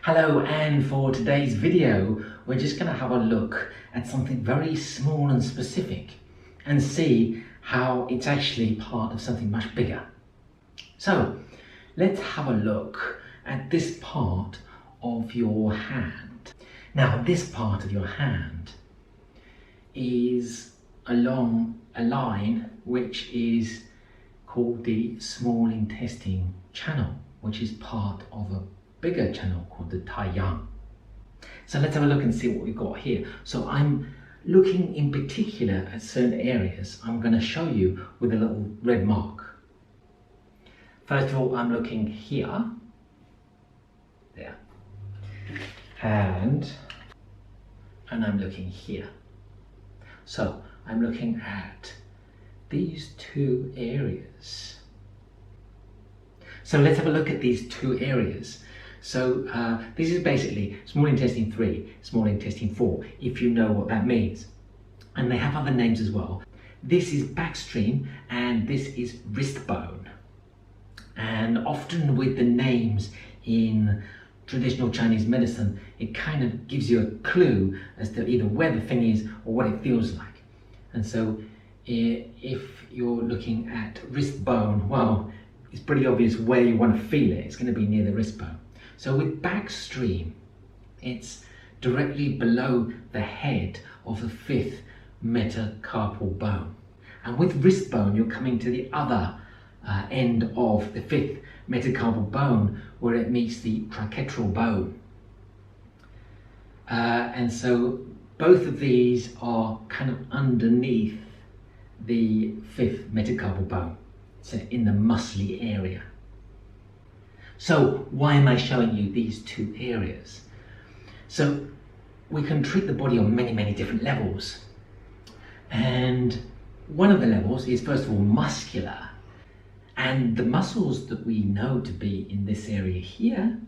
Hello, and for today's video, we're just going to have a look at something very small and specific and see how it's actually part of something much bigger. So let's have a look at this part of your hand. Now, this part of your hand is along a line which is called the small intestine channel, which is part of a bigger channel called the taiyang. So let's have a look and see what we've got here. So I'm looking in particular at certain areas. I'm going to show you with a little red mark. First of all, I'm looking here, there, and I'm looking here. So I'm looking at these two areas. So let's have a look at these two areas. So this is basically small intestine 3, small intestine 4, if you know what that means. And they have other names as well. This is backstream and this is wrist bone. And often with the names in traditional Chinese medicine, it kind of gives you a clue as to either where the thing is or what it feels like. And so if you're looking at wrist bone, well, it's pretty obvious where you want to feel it. It's going to be near the wrist bone. So with backstream, it's directly below the head of the 5th metacarpal bone. And with wrist bone, you're coming to the other end of the 5th metacarpal bone where it meets the triquetral bone. And so both of these are kind of underneath the 5th metacarpal bone, so in the muscly area. So why am I showing you these two areas? So we can treat the body on many different levels. And one of the levels is, first of all, muscular. And the muscles that we know to be in this area here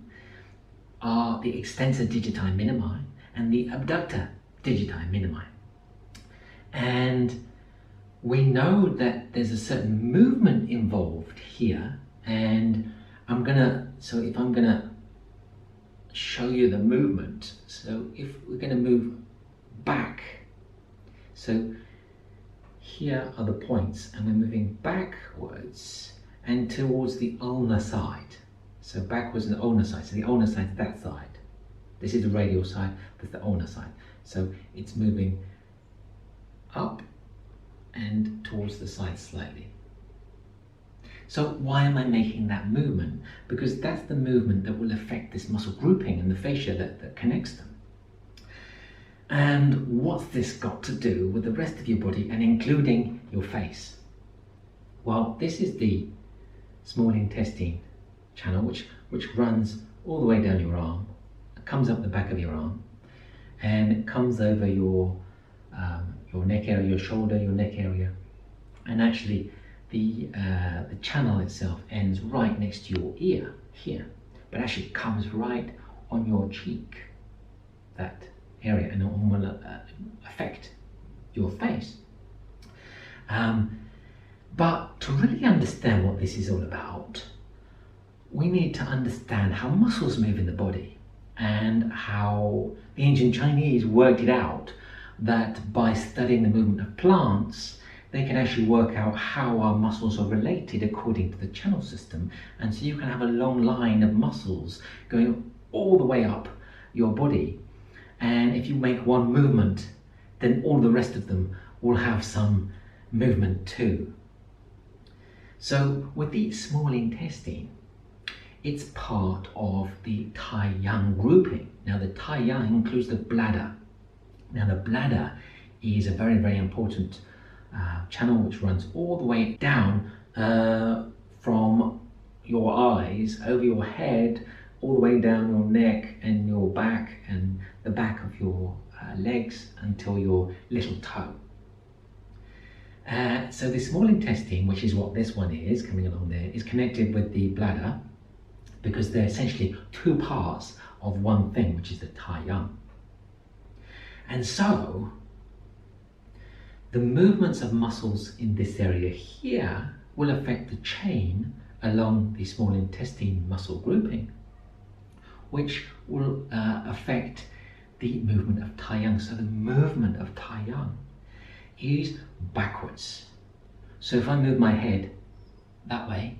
are the extensor digiti minimi and the abductor digiti minimi. And we know that there's a certain movement involved here, and if I'm gonna show you the movement, so if we're gonna move back, so here are the points, and we're moving backwards and towards the ulnar side. So backwards and the ulnar side, so the ulnar side is that side. This is the radial side, that's the ulnar side. So it's moving up and towards the side slightly. So why am I making that movement? Because that's the movement that will affect this muscle grouping and the fascia that connects them. And what's this got to do with the rest of your body and including your face? Well, this is the small intestine channel which runs all the way down your arm. It comes up the back of your arm and it comes over your neck area, your shoulder, your neck area, and actually the channel itself ends right next to your ear here, but actually it comes right on your cheek, that area, and it will affect your face. But to really understand what this is all about, we need to understand how muscles move in the body and how the ancient Chinese worked it out that by studying the movement of plants, they can actually work out how our muscles are related according to the channel system. And so you can have a long line of muscles going all the way up your body. And if you make one movement, then all the rest of them will have some movement too. So with the small intestine, it's part of the taiyang grouping. Now the taiyang includes the bladder. Now the bladder is a very important channel which runs all the way down from your eyes, over your head, all the way down your neck and your back and the back of your legs until your little toe. So the small intestine, which is what this one is coming along there, is connected with the bladder because they're essentially two parts of one thing, which is the taiyang. And so the movements of muscles in this area here will affect the chain along the small intestine muscle grouping. which will affect the movement of Tai Yang. So the movement of Tai Yang is backwards. So if I move my head that way,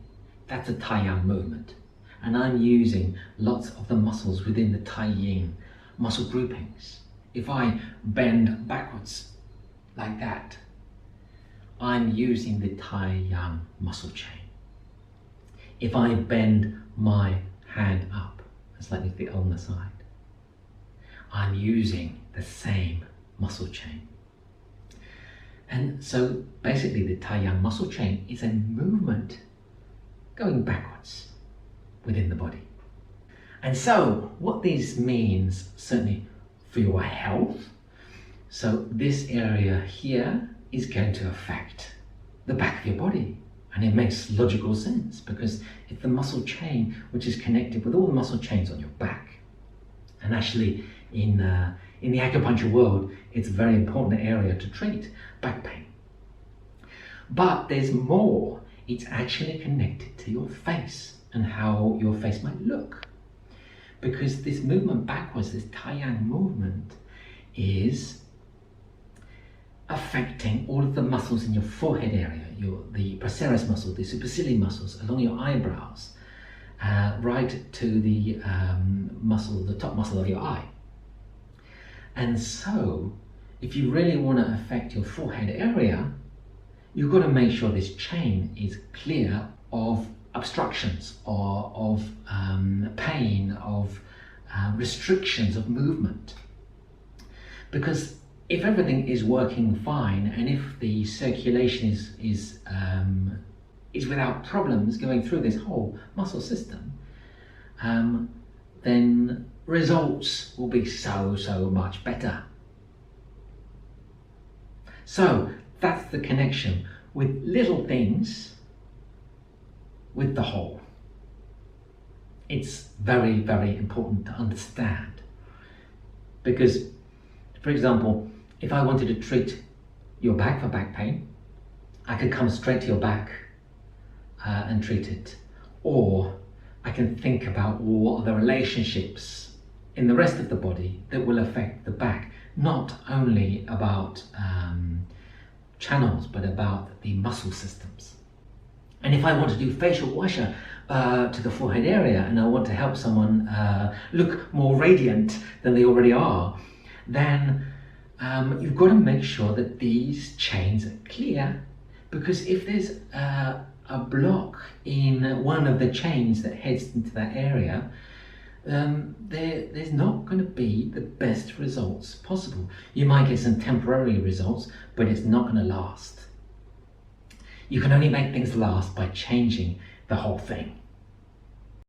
that's a Tai Yang movement. And I'm using lots of the muscles within the Tai Yin muscle groupings. If I bend backwards like that, I'm using the Tai Yang muscle chain. If I bend my hand up and slightly to the ulnar side, I'm using the same muscle chain. And so basically the Tai Yang muscle chain is a movement going backwards within the body. And so what this means, certainly for your health, so this area here is going to affect the back of your body. And it makes logical sense, because it's the muscle chain which is connected with all the muscle chains on your back. And actually in the acupuncture world, it's a very important area to treat back pain. But there's more. It's actually connected to your face and how your face might look. Because this movement backwards, this Tai Yang movement, is affecting all of the muscles in your forehead area, the procerus muscle, the superciliary muscles, along your eyebrows, right to the muscle, the top muscle of your eye. And so, if you really want to affect your forehead area, you've got to make sure this chain is clear of obstructions or of pain, of restrictions of movement. Because if everything is working fine, and if the circulation is without problems going through this whole muscle system, then results will be so much better. So that's the connection with little things with the whole. It's very important to understand, because, for example, if I wanted to treat your back for back pain, I could come straight to your back and treat it. Or I can think about what are the relationships in the rest of the body that will affect the back, not only about channels, but about the muscle systems. And if I want to do facial washer to the forehead area, and I want to help someone look more radiant than they already are, then you've got to make sure that these chains are clear, because if there's a block in one of the chains that heads into that area, there's not going to be the best results possible. You might get some temporary results, but it's not going to last. You can only make things last by changing the whole thing.